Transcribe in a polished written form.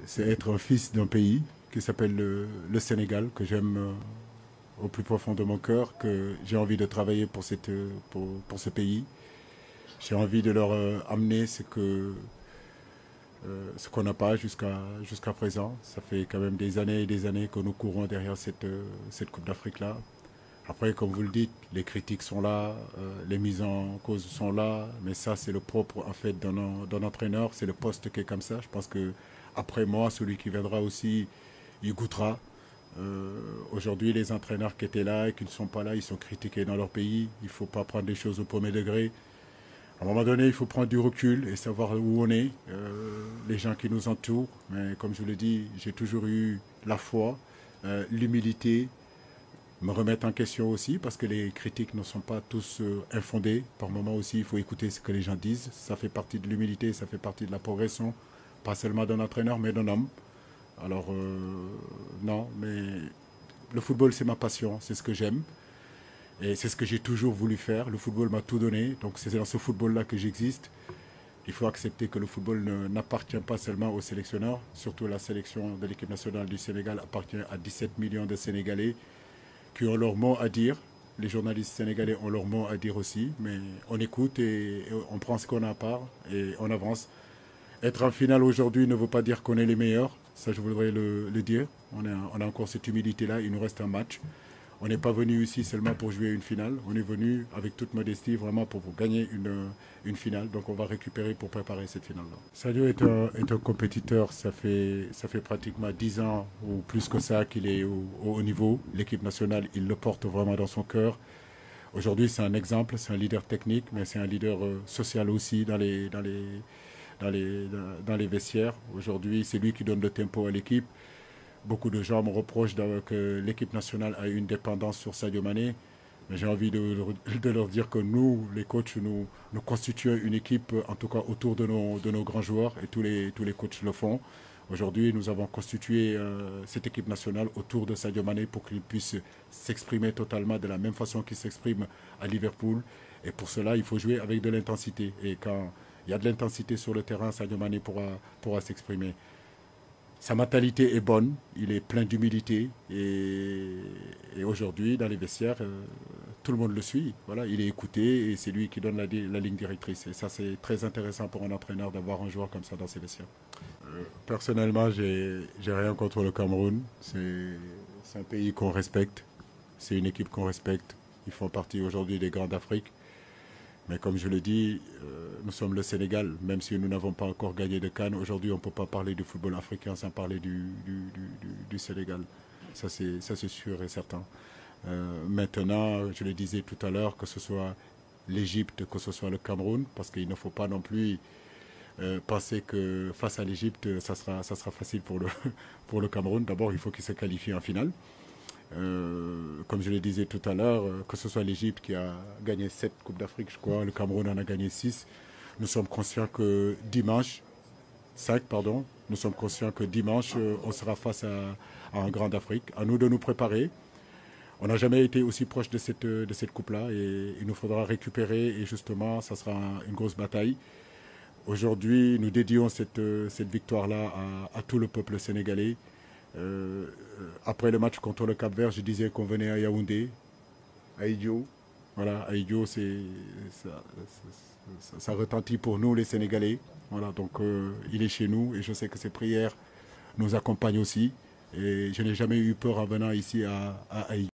c'est être un fils d'un pays qui s'appelle le Sénégal, que j'aime au plus profond de mon cœur, que j'ai envie de travailler pour ce pays. J'ai envie de leur amener ce qu'on n'a pas jusqu'à présent. Ça fait quand même des années et des années que nous courons derrière cette Coupe d'Afrique-là. Après, comme vous le dites, les critiques sont là, les mises en cause sont là, mais ça, c'est le propre en fait d'un entraîneur, c'est le poste qui est comme ça. Je pense que après moi, celui qui viendra aussi, il goûtera. Aujourd'hui, les entraîneurs qui étaient là et qui ne sont pas là, ils sont critiqués dans leur pays. Il ne faut pas prendre les choses au premier degré. À un moment donné, il faut prendre du recul et savoir où on est, les gens qui nous entourent. Mais comme je vous l'ai dit, j'ai toujours eu la foi, l'humilité, me remettre en question aussi, parce que les critiques ne sont pas tous infondées. Par moments aussi, il faut écouter ce que les gens disent. Ça fait partie de l'humilité, ça fait partie de la progression, pas seulement d'un entraîneur, mais d'un homme. Alors, non, mais le football, c'est ma passion, c'est ce que j'aime. Et c'est ce que j'ai toujours voulu faire. Le football m'a tout donné, donc c'est dans ce football-là que j'existe. Il faut accepter que le football n'appartient pas seulement aux sélectionneurs, surtout la sélection de l'équipe nationale du Sénégal appartient à 17 millions de Sénégalais qui ont leur mot à dire. Les journalistes sénégalais ont leur mot à dire aussi, mais on écoute et on prend ce qu'on a à part et on avance. Être en finale aujourd'hui ne veut pas dire qu'on est les meilleurs, ça je voudrais le dire. On a encore cette humilité-là, il nous reste un match. On n'est pas venu ici seulement pour jouer une finale, on est venu avec toute modestie vraiment pour gagner une finale. Donc on va récupérer pour préparer cette finale-là. Sadio est un compétiteur, ça fait pratiquement 10 ans ou plus que ça qu'il est au haut niveau. L'équipe nationale, il le porte vraiment dans son cœur. Aujourd'hui c'est un exemple, c'est un leader technique, mais c'est un leader social aussi dans les vestiaires. Aujourd'hui c'est lui qui donne le tempo à l'équipe. Beaucoup de gens me reprochent que l'équipe nationale a une dépendance sur Sadio Mané. Mais j'ai envie de leur dire que nous, les coachs, nous constituons une équipe, en tout cas autour de nos grands joueurs, et tous les coachs le font. Aujourd'hui, nous avons constitué cette équipe nationale autour de Sadio Mané pour qu'il puisse s'exprimer totalement de la même façon qu'il s'exprime à Liverpool. Et pour cela, il faut jouer avec de l'intensité. Et quand il y a de l'intensité sur le terrain, Sadio Mané pourra s'exprimer. Sa mentalité est bonne, il est plein d'humilité et aujourd'hui, dans les vestiaires, tout le monde le suit. Voilà, il est écouté et c'est lui qui donne la ligne directrice. Et ça, c'est très intéressant pour un entraîneur d'avoir un joueur comme ça dans ses vestiaires. Personnellement, j'ai rien contre le Cameroun. C'est un pays qu'on respecte, c'est une équipe qu'on respecte. Ils font partie aujourd'hui des grands d'Afrique. Mais comme je le dis, nous sommes le Sénégal, même si nous n'avons pas encore gagné de CAN. Aujourd'hui, on ne peut pas parler du football africain sans parler du Sénégal. Ça, c'est sûr et certain. Maintenant, je le disais tout à l'heure, que ce soit l'Égypte, que ce soit le Cameroun, parce qu'il ne faut pas non plus penser que face à l'Égypte, ça sera facile pour le Cameroun. D'abord, il faut qu'il se qualifie en finale. Comme je le disais tout à l'heure, que ce soit l'Égypte qui a gagné 7 Coupes d'Afrique, je crois, le Cameroun en a gagné 6. Nous sommes conscients que dimanche, 5, pardon, nous sommes conscients que dimanche, on sera face à un grand d'Afrique. À nous de nous préparer. On n'a jamais été aussi proche de cette coupe-là et il nous faudra récupérer et justement, ça sera une grosse bataille. Aujourd'hui, nous dédions cette victoire-là à tout le peuple sénégalais. Après le match contre le Cap-Vert, je disais qu'on venait à Yaoundé, à Idio. Voilà, à Idio, ça retentit pour nous les Sénégalais. Voilà, donc il est chez nous et je sais que ses prières nous accompagnent aussi. Et je n'ai jamais eu peur en venant ici à Idio.